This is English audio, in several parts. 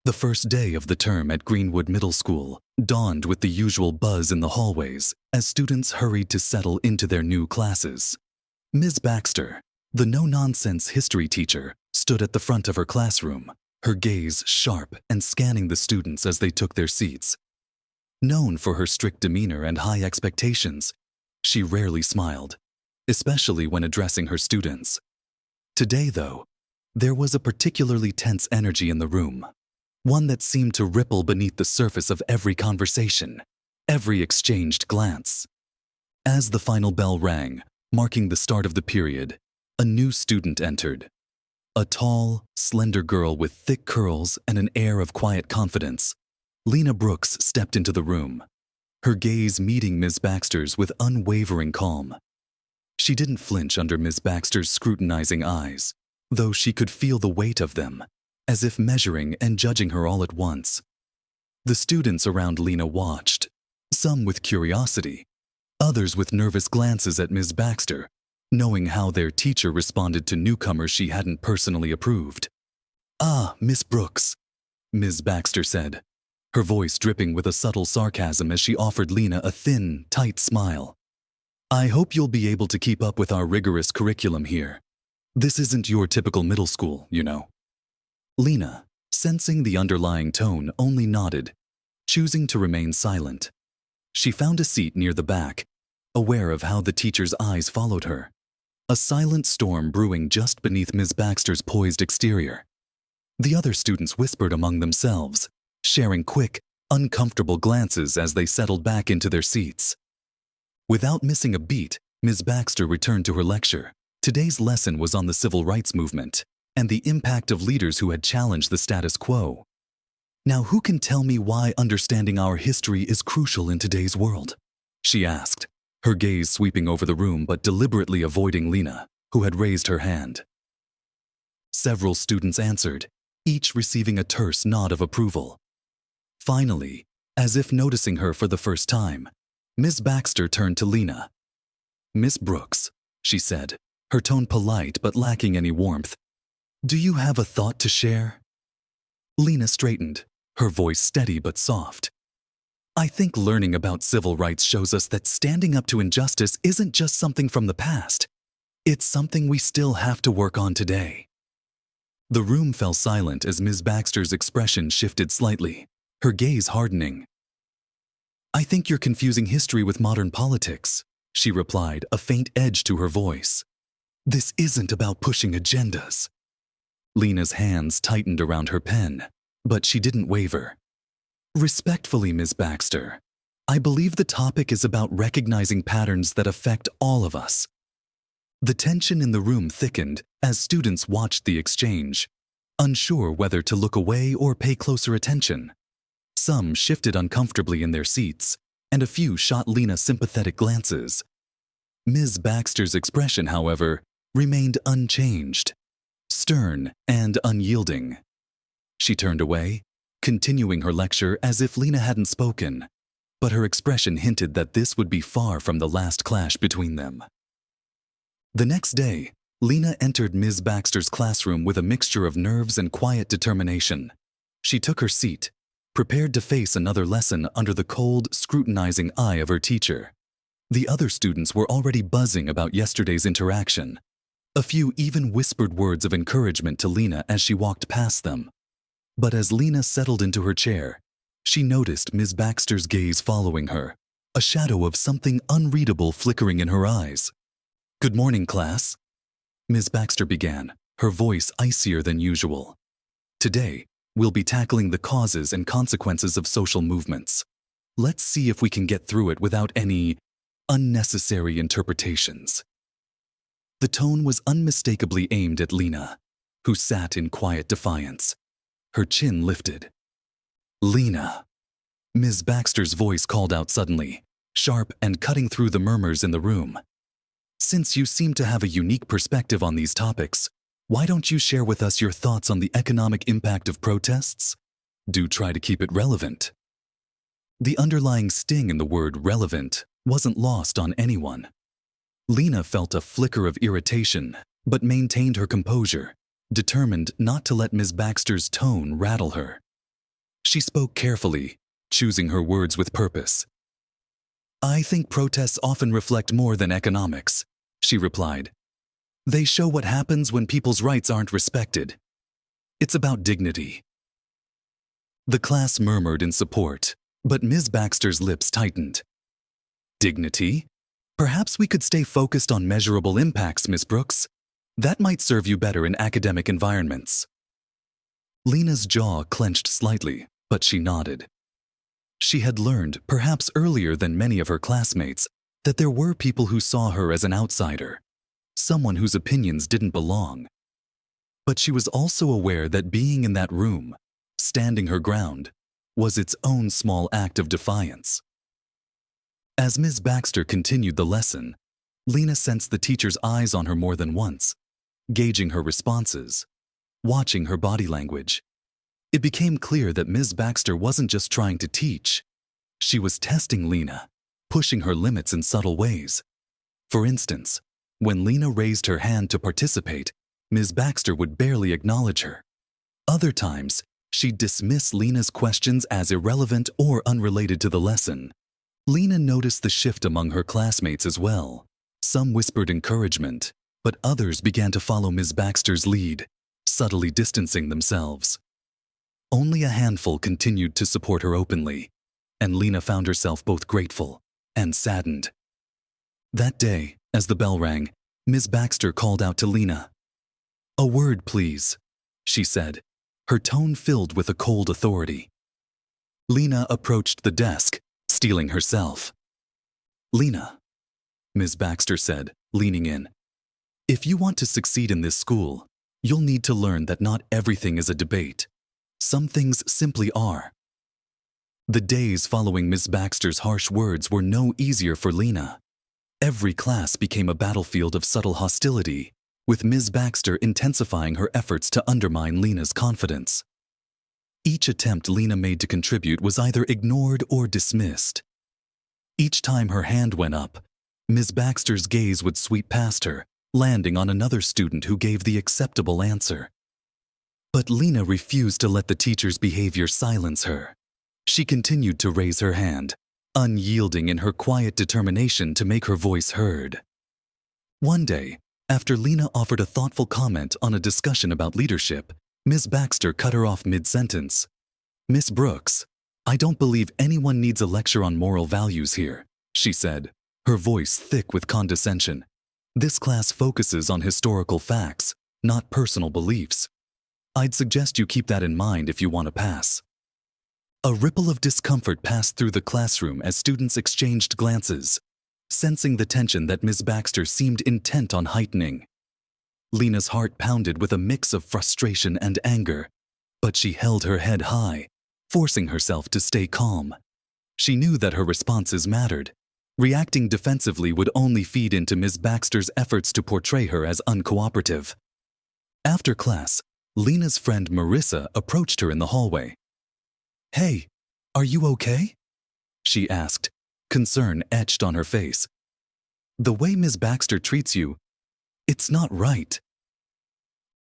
The first day of the term at Greenwood Middle School dawned with the usual buzz in the hallways as students hurried to settle into their new classes. Ms. Baxter, the no-nonsense history teacher, stood at the front of her classroom, her gaze sharp and scanning the students as they took their seats. Known for her strict demeanor and high expectations, she rarely smiled, especially when addressing her students. Today, though, there was a particularly tense energy in the room, one that seemed to ripple beneath the surface of every conversation, every exchanged glance. As the final bell rang, marking the start of the period, a new student entered. A tall, slender girl with thick curls and an air of quiet confidence, Lena Brooks stepped into the room, her gaze meeting Ms. Baxter's with unwavering calm. She didn't flinch under Ms. Baxter's scrutinizing eyes, though she could feel the weight of them, as if measuring and judging her all at once. The students around Lena watched, some with curiosity, others with nervous glances at Ms. Baxter, knowing how their teacher responded to newcomers she hadn't personally approved. "Ah, Miss Brooks," Ms. Baxter said, her voice dripping with a subtle sarcasm as she offered Lena a thin, tight smile. "I hope you'll be able to keep up with our rigorous curriculum here. This isn't your typical middle school, you know." Lena, sensing the underlying tone, only nodded, choosing to remain silent. She found a seat near the back, aware of how the teacher's eyes followed her, a silent storm brewing just beneath Ms. Baxter's poised exterior. The other students whispered among themselves, sharing quick, uncomfortable glances as they settled back into their seats. Without missing a beat, Ms. Baxter returned to her lecture. Today's lesson was on the civil rights movement and the impact of leaders who had challenged the status quo. "Now, who can tell me why understanding our history is crucial in today's world?" she asked, her gaze sweeping over the room but deliberately avoiding Lena, who had raised her hand. Several students answered, each receiving a terse nod of approval. Finally, as if noticing her for the first time, Ms. Baxter turned to Lena. "Miss Brooks," she said, her tone polite but lacking any warmth, "do you have a thought to share?" Lena straightened, her voice steady but soft. "I think learning about civil rights shows us that standing up to injustice isn't just something from the past. It's something we still have to work on today." The room fell silent as Ms. Baxter's expression shifted slightly, her gaze hardening. "I think you're confusing history with modern politics," she replied, a faint edge to her voice. "This isn't about pushing agendas." Lena's hands tightened around her pen, but she didn't waver. "Respectfully, Ms. Baxter, I believe the topic is about recognizing patterns that affect all of us." The tension in the room thickened as students watched the exchange, unsure whether to look away or pay closer attention. Some shifted uncomfortably in their seats, and a few shot Lena sympathetic glances. Ms. Baxter's expression, however, remained unchanged, stern and unyielding. She turned away, continuing her lecture as if Lena hadn't spoken, but her expression hinted that this would be far from the last clash between them. The next day, Lena entered Ms. Baxter's classroom with a mixture of nerves and quiet determination. She took her seat, prepared to face another lesson under the cold, scrutinizing eye of her teacher. The other students were already buzzing about yesterday's interaction. A few even whispered words of encouragement to Lena as she walked past them. But as Lena settled into her chair, she noticed Ms. Baxter's gaze following her, a shadow of something unreadable flickering in her eyes. "Good morning, class," Ms. Baxter began, her voice icier than usual. "Today, we'll be tackling the causes and consequences of social movements. Let's see if we can get through it without any unnecessary interpretations." The tone was unmistakably aimed at Lena, who sat in quiet defiance, her chin lifted. "Lena," Ms. Baxter's voice called out suddenly, sharp and cutting through the murmurs in the room. "Since you seem to have a unique perspective on these topics, why don't you share with us your thoughts on the economic impact of protests? Do try to keep it relevant." The underlying sting in the word relevant wasn't lost on anyone. Lena felt a flicker of irritation, but maintained her composure, determined not to let Ms. Baxter's tone rattle her. She spoke carefully, choosing her words with purpose. "I think protests often reflect more than economics," she replied. "They show what happens when people's rights aren't respected. It's about dignity." The class murmured in support, but Ms. Baxter's lips tightened. "Dignity? Perhaps we could stay focused on measurable impacts, Miss Brooks. That might serve you better in academic environments." Lena's jaw clenched slightly, but she nodded. She had learned, perhaps earlier than many of her classmates, that there were people who saw her as an outsider, someone whose opinions didn't belong. But she was also aware that being in that room, standing her ground, was its own small act of defiance. As Ms. Baxter continued the lesson, Lena sensed the teacher's eyes on her more than once, gauging her responses, watching her body language. It became clear that Ms. Baxter wasn't just trying to teach. She was testing Lena, pushing her limits in subtle ways. For instance, when Lena raised her hand to participate, Ms. Baxter would barely acknowledge her. Other times, she'd dismiss Lena's questions as irrelevant or unrelated to the lesson. Lena noticed the shift among her classmates as well. Some whispered encouragement, but others began to follow Ms. Baxter's lead, subtly distancing themselves. Only a handful continued to support her openly, and Lena found herself both grateful and saddened. That day, as the bell rang, Ms. Baxter called out to Lena. "A word, please," she said, her tone filled with a cold authority. Lena approached the desk, steeling herself. "Lena," Ms. Baxter said, leaning in, "if you want to succeed in this school, you'll need to learn that not everything is a debate. Some things simply are." The days following Ms. Baxter's harsh words were no easier for Lena. Every class became a battlefield of subtle hostility, with Ms. Baxter intensifying her efforts to undermine Lena's confidence. Each attempt Lena made to contribute was either ignored or dismissed. Each time her hand went up, Ms. Baxter's gaze would sweep past her, landing on another student who gave the acceptable answer. But Lena refused to let the teacher's behavior silence her. She continued to raise her hand, unyielding in her quiet determination to make her voice heard. One day, after Lena offered a thoughtful comment on a discussion about leadership, Ms. Baxter cut her off mid-sentence. "Miss Brooks, I don't believe anyone needs a lecture on moral values here," she said, her voice thick with condescension. "This class focuses on historical facts, not personal beliefs. I'd suggest you keep that in mind if you want to pass." A ripple of discomfort passed through the classroom as students exchanged glances, sensing the tension that Ms. Baxter seemed intent on heightening. Lena's heart pounded with a mix of frustration and anger, but she held her head high, forcing herself to stay calm. She knew that her responses mattered. Reacting defensively would only feed into Ms. Baxter's efforts to portray her as uncooperative. After class, Lena's friend Marissa approached her in the hallway. "Hey, are you okay?" she asked, concern etched on her face. "The way Ms. Baxter treats you, it's not right."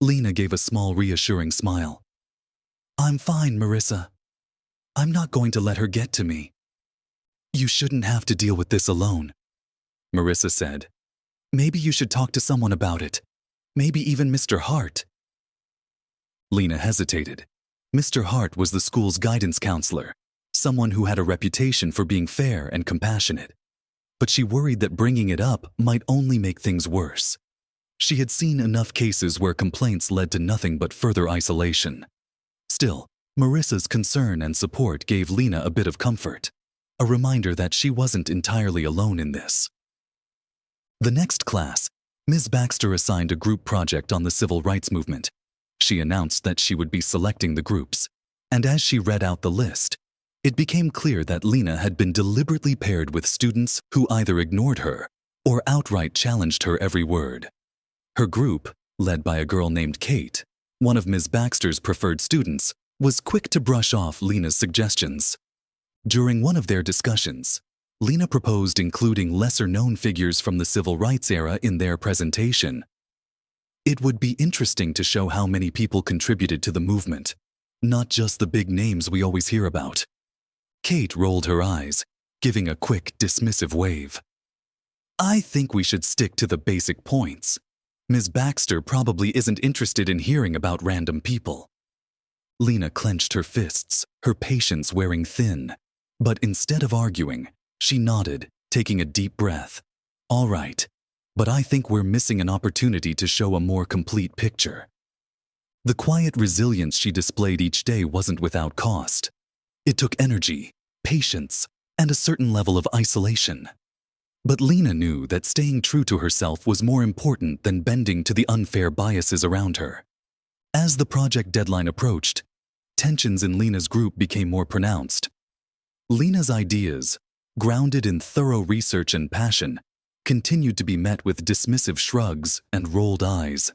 Lena gave a small reassuring smile. "I'm fine, Marissa. I'm not going to let her get to me." "You shouldn't have to deal with this alone," Marissa said. "Maybe you should talk to someone about it. Maybe even Mr. Hart." Lena hesitated. Mr. Hart was the school's guidance counselor, someone who had a reputation for being fair and compassionate. But she worried that bringing it up might only make things worse. She had seen enough cases where complaints led to nothing but further isolation. Still, Marissa's concern and support gave Lena a bit of comfort, a reminder that she wasn't entirely alone in this. The next class, Ms. Baxter assigned a group project on the civil rights movement. She announced that she would be selecting the groups, and as she read out the list, it became clear that Lena had been deliberately paired with students who either ignored her or outright challenged her every word. Her group, led by a girl named Kate, one of Ms. Baxter's preferred students, was quick to brush off Lena's suggestions. During one of their discussions, Lena proposed including lesser-known figures from the civil rights era in their presentation. It would be interesting to show how many people contributed to the movement, not just the big names we always hear about. Kate rolled her eyes, giving a quick, dismissive wave. I think we should stick to the basic points. Ms. Baxter probably isn't interested in hearing about random people. Lena clenched her fists, her patience wearing thin. But instead of arguing, she nodded, taking a deep breath. All right, but I think we're missing an opportunity to show a more complete picture. The quiet resilience she displayed each day wasn't without cost. It took energy, patience, and a certain level of isolation. But Lena knew that staying true to herself was more important than bending to the unfair biases around her. As the project deadline approached, tensions in Lena's group became more pronounced. Lena's ideas, grounded in thorough research and passion, continued to be met with dismissive shrugs and rolled eyes.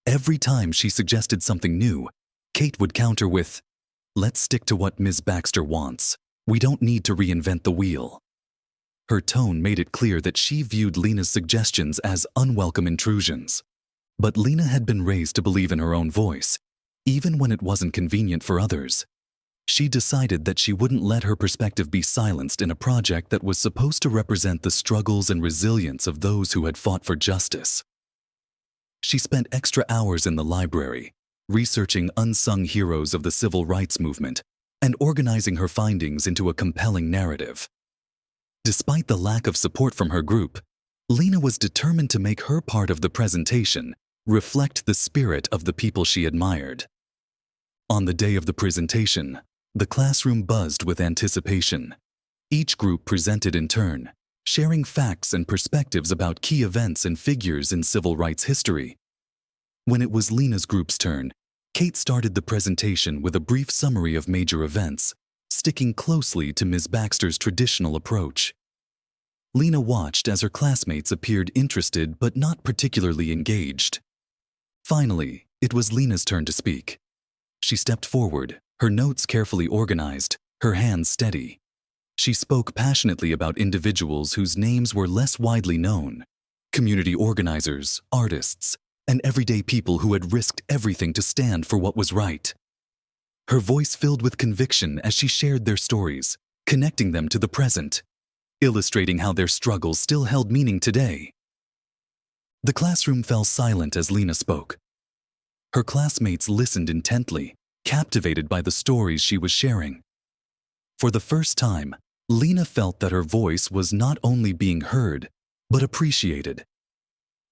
Every time she suggested something new, Kate would counter with, "Let's stick to what Ms. Baxter wants. We don't need to reinvent the wheel." Her tone made it clear that she viewed Lena's suggestions as unwelcome intrusions. But Lena had been raised to believe in her own voice, even when it wasn't convenient for others. She decided that she wouldn't let her perspective be silenced in a project that was supposed to represent the struggles and resilience of those who had fought for justice. She spent extra hours in the library, researching unsung heroes of the civil rights movement and organizing her findings into a compelling narrative. Despite the lack of support from her group, Lena was determined to make her part of the presentation reflect the spirit of the people she admired. On the day of the presentation, the classroom buzzed with anticipation. Each group presented in turn, sharing facts and perspectives about key events and figures in civil rights history. When it was Lena's group's turn, Kate started the presentation with a brief summary of major events, sticking closely to Ms. Baxter's traditional approach. Lena watched as her classmates appeared interested but not particularly engaged. Finally, it was Lena's turn to speak. She stepped forward, her notes carefully organized, her hands steady. She spoke passionately about individuals whose names were less widely known, community organizers, artists, and everyday people who had risked everything to stand for what was right. Her voice filled with conviction as she shared their stories, connecting them to the present, illustrating how their struggles still held meaning today. The classroom fell silent as Lena spoke. Her classmates listened intently, captivated by the stories she was sharing. For the first time, Lena felt that her voice was not only being heard, but appreciated.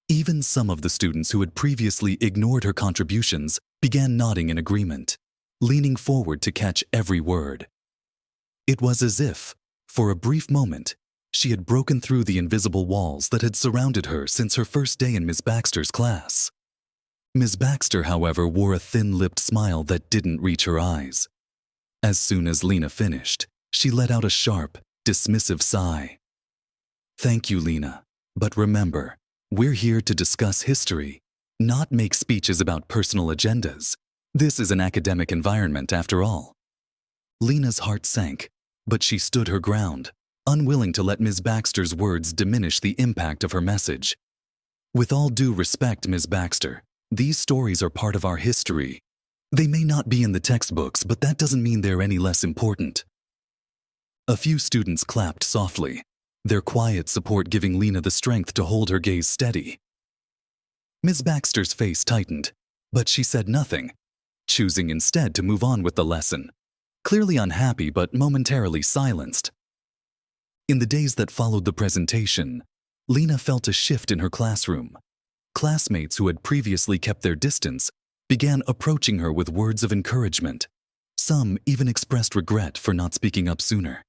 Even some of the students who had previously ignored her contributions began nodding in agreement, leaning forward to catch every word. It was as if, for a brief moment, she had broken through the invisible walls that had surrounded her since her first day in Ms. Baxter's class. Ms. Baxter, however, wore a thin-lipped smile that didn't reach her eyes. As soon as Lena finished, she let out a sharp, dismissive sigh. "Thank you, Lena, but remember, we're here to discuss history, not make speeches about personal agendas. This is an academic environment, after all." Lena's heart sank, but she stood her ground, unwilling to let Ms. Baxter's words diminish the impact of her message. "With all due respect, Ms. Baxter, these stories are part of our history. They may not be in the textbooks, but that doesn't mean they're any less important." A few students clapped softly, their quiet support giving Lena the strength to hold her gaze steady. Ms. Baxter's face tightened, but she said nothing, choosing instead to move on with the lesson, clearly unhappy but momentarily silenced. In the days that followed the presentation, Lena felt a shift in her classroom. Classmates who had previously kept their distance began approaching her with words of encouragement. Some even expressed regret for not speaking up sooner.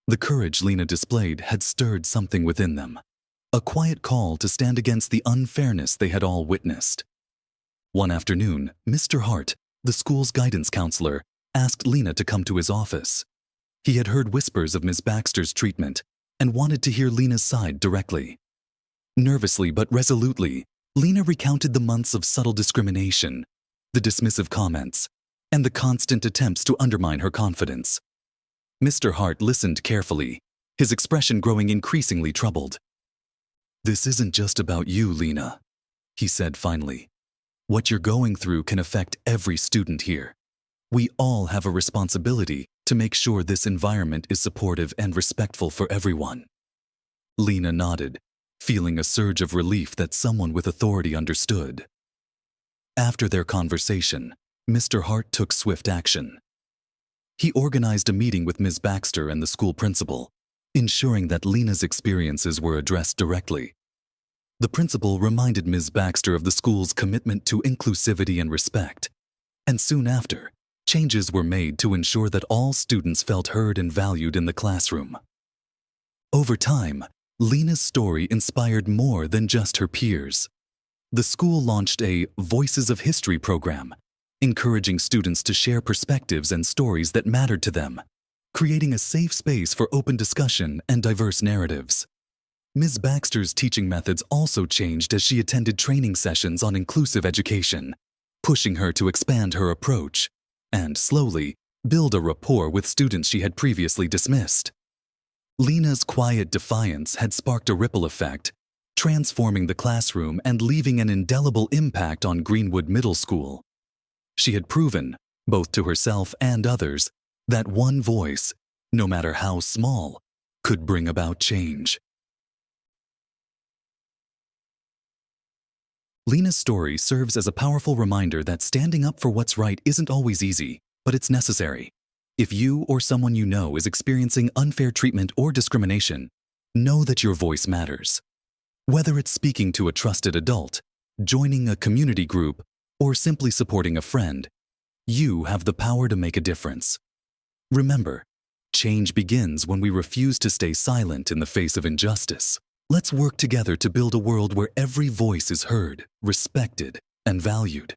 The courage Lena displayed had stirred something within them, a quiet call to stand against the unfairness they had all witnessed. One afternoon, Mr. Hart, the school's guidance counselor, asked Lena to come to his office. He had heard whispers of Ms. Baxter's treatment and wanted to hear Lena's side directly. Nervously but resolutely, Lena recounted the months of subtle discrimination, the dismissive comments, and the constant attempts to undermine her confidence. Mr. Hart listened carefully, his expression growing increasingly troubled. "This isn't just about you, Lena," he said finally. "What you're going through can affect every student here. We all have a responsibility to make sure this environment is supportive and respectful for everyone. Lena nodded, feeling a surge of relief that someone with authority understood. After their conversation, Mr. Hart took swift action. He organized a meeting with Ms. Baxter and the school principal, ensuring that Lena's experiences were addressed directly. The principal reminded Ms. Baxter of the school's commitment to inclusivity and respect, and soon after, changes were made to ensure that all students felt heard and valued in the classroom. Over time, Lena's story inspired more than just her peers. The school launched a Voices of History program, encouraging students to share perspectives and stories that mattered to them, creating a safe space for open discussion and diverse narratives. Ms. Baxter's teaching methods also changed as she attended training sessions on inclusive education, pushing her to expand her approach and, slowly, build a rapport with students she had previously dismissed. Lena's quiet defiance had sparked a ripple effect, transforming the classroom and leaving an indelible impact on Greenwood Middle School. She had proven, both to herself and others, that one voice, no matter how small, could bring about change. Lena's story serves as a powerful reminder that standing up for what's right isn't always easy, but it's necessary. If you or someone you know is experiencing unfair treatment or discrimination, know that your voice matters. Whether it's speaking to a trusted adult, joining a community group, or simply supporting a friend, you have the power to make a difference. Remember, change begins when we refuse to stay silent in the face of injustice. Let's work together to build a world where every voice is heard, respected, and valued.